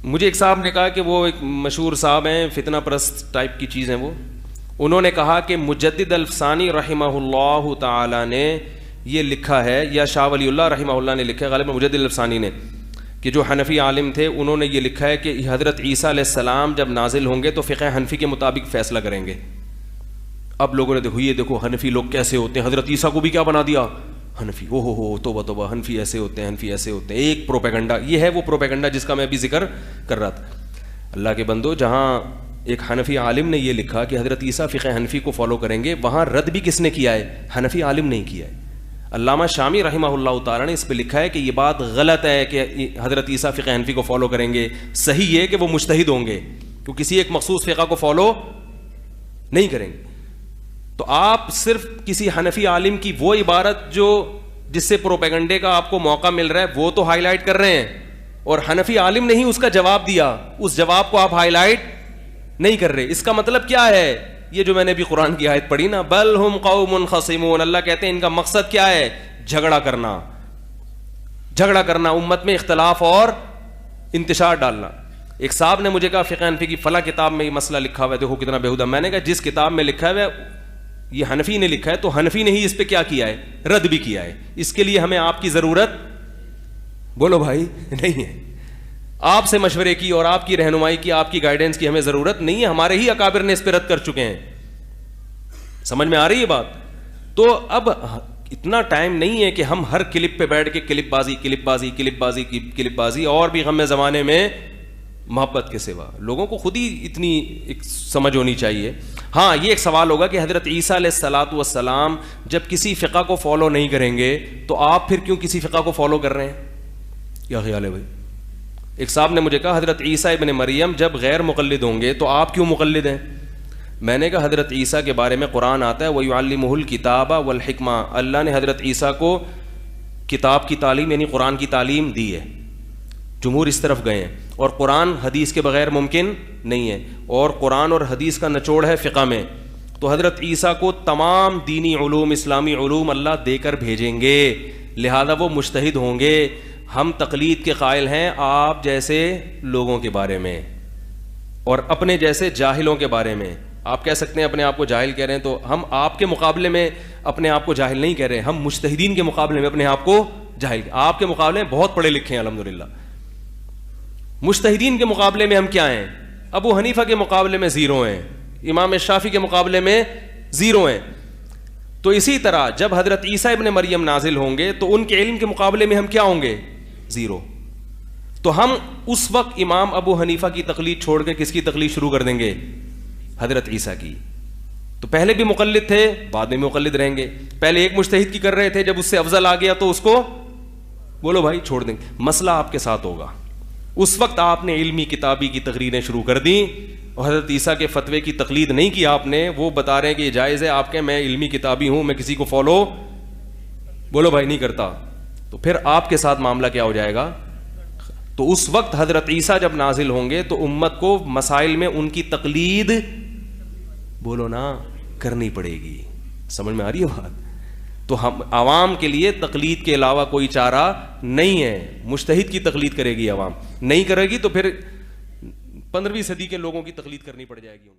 مجھے ایک صاحب نے کہا کہ وہ ایک مشہور صاحب ہیں، فتنہ پرست ٹائپ کی چیز ہیں وہ، انہوں نے کہا کہ مجدد الفسانی رحمہ اللہ تعالی نے یہ لکھا ہے، یا شاہ ولی اللہ رحمہ اللہ نے لکھا ہے، غالباً مجدد الفسانی نے، کہ جو حنفی عالم تھے انہوں نے یہ لکھا ہے کہ حضرت عیسیٰ علیہ السلام جب نازل ہوں گے تو فقہ حنفی کے مطابق فیصلہ کریں گے. اب لوگوں نے دیکھو، یہ دیکھو حنفی لوگ کیسے ہوتے ہیں، حضرت عیسیٰ کو بھی کیا بنا دیا حنفی، او ہو توبہ توبہ، حنفی ایسے ہوتے ہیں، حنفی ایسے ہوتے ہیں. ایک پروپیگنڈا، یہ ہے وہ پروپیگنڈا جس کا میں ابھی ذکر کر رہا تھا. اللہ کے بندو، جہاں ایک حنفی عالم نے یہ لکھا کہ حضرت عیسیٰ فقہ حنفی کو فالو کریں گے، وہاں رد بھی کس نے کیا ہے؟ حنفی عالم نہیں کیا ہے. علامہ شامی رحمہ اللہ تعالیٰ نے اس پہ لکھا ہے کہ یہ بات غلط ہے کہ حضرت عیسیٰ فقہ حنفی کو فالو کریں گے. صحیح یہ کہ وہ مجتہد ہوں گے، تو کسی ایک مخصوص فقہ کو فالو نہیں کریں گے. تو آپ صرف کسی حنفی عالم کی وہ عبارت جو جس سے پروپیگنڈے کا آپ کو موقع مل رہا ہے وہ تو ہائی لائٹ کر رہے ہیں، اور حنفی عالم نے ہی اس کا جواب دیا، اس جواب کو آپ ہائی لائٹ نہیں کر رہے. اس کا مطلب کیا ہے؟ یہ جو میں نے بھی قرآن کی آیت پڑھی نا، بل ہم قوم خصمون، اللہ کہتے ہیں ان کا مقصد کیا ہے؟ جھگڑا کرنا، جھگڑا کرنا، امت میں اختلاف اور انتشار ڈالنا. ایک صاحب نے مجھے کہا فقہ حنفی کی فلاں کتاب میں یہ مسئلہ لکھا ہوا ہے، دیکھو کتنا بیہودہ. میں نے کہا جس کتاب میں لکھا ہوا ہے یہ حنفی نے لکھا ہے، تو حنفی نے ہی اس پہ کیا کیا ہے؟ رد بھی کیا ہے. اس کے لیے ہمیں آپ کی ضرورت، بولو بھائی، نہیں ہے. آپ سے مشورے کی اور آپ کی رہنمائی کی، آپ کی گائیڈنس کی ہمیں ضرورت نہیں ہے. ہمارے ہی اکابر نے اس پہ رد کر چکے ہیں. سمجھ میں آ رہی ہے بات؟ تو اب اتنا ٹائم نہیں ہے کہ ہم ہر کلپ پہ بیٹھ کے کلپ بازی کلپ بازی کلپ بازی کلپ بازی، اور بھی غم زمانے میں محبت کے سوا. لوگوں کو خود ہی اتنی ایک سمجھ ہونی چاہیے. ہاں، یہ ایک سوال ہوگا کہ حضرت عیسیٰ علیہ الصلاۃ والسلام جب کسی فقہ کو فالو نہیں کریں گے تو آپ پھر کیوں کسی فقہ کو فالو کر رہے ہیں؟ کیا خیال ہے بھائی؟ ایک صاحب نے مجھے کہا حضرت عیسیٰ ابن مریم جب غیر مقلد ہوں گے تو آپ کیوں مقلد ہیں؟ میں نے کہا حضرت عیسیٰ کے بارے میں قرآن آتا ہے وَيُعَلِّمُهُ الْكِتَابَ وَالْحِكْمَةَ، اللہ نے حضرت عیسیٰ کو کتاب کی تعلیم یعنی قرآن کی تعلیم دی ہے. جمہور اس طرف گئے ہیں، اور قرآن حدیث کے بغیر ممکن نہیں ہے، اور قرآن اور حدیث کا نچوڑ ہے فقہ میں. تو حضرت عیسیٰ کو تمام دینی علوم، اسلامی علوم اللہ دے کر بھیجیں گے، لہذا وہ مجتہد ہوں گے. ہم تقلید کے قائل ہیں آپ جیسے لوگوں کے بارے میں اور اپنے جیسے جاہلوں کے بارے میں. آپ کہہ سکتے ہیں اپنے آپ کو جاہل کہہ رہے ہیں، تو ہم آپ کے مقابلے میں اپنے آپ کو جاہل نہیں کہہ رہے، ہم مجتہدین کے مقابلے میں اپنے آپ کو جاہل. آپ کے مقابلے میں بہت پڑھے لکھے ہیں الحمدللہ. مجتہدین کے مقابلے میں ہم کیا ہیں؟ ابو حنیفہ کے مقابلے میں زیرو ہیں، امام شافعی کے مقابلے میں زیرو ہیں. تو اسی طرح جب حضرت عیسیٰ ابن مریم نازل ہوں گے تو ان کے علم کے مقابلے میں ہم کیا ہوں گے؟ زیرو. تو ہم اس وقت امام ابو حنیفہ کی تقلید چھوڑ کے کس کی تقلید شروع کر دیں گے؟ حضرت عیسیٰ کی. تو پہلے بھی مقلد تھے، بعد میں مقلد رہیں گے. پہلے ایک مجتہد کی کر رہے تھے، جب اس سے افضل آ گیا تو اس کو بولو بھائی چھوڑ دیں گے. مسئلہ آپ کے ساتھ ہوگا. اس وقت آپ نے علمی کتابی کی تقریریں شروع کر دیں اور حضرت عیسیٰ کے فتوے کی تقلید نہیں کی آپ نے. وہ بتا رہے ہیں کہ یہ جائز ہے، آپ کہیں میں علمی کتابی ہوں، میں کسی کو فالو بولو بھائی نہیں کرتا. تو پھر آپ کے ساتھ معاملہ کیا ہو جائے گا؟ تو اس وقت حضرت عیسیٰ جب نازل ہوں گے تو امت کو مسائل میں ان کی تقلید بولو نا کرنی پڑے گی. سمجھ میں آ رہی ہے بات؟ تو ہم عوام کے لیے تقلید کے علاوہ کوئی چارہ نہیں ہے. مجتہد کی تقلید کرے گی عوام، نہیں کرے گی تو پھر 15ویں صدی کے لوگوں کی تقلید کرنی پڑ جائے گی.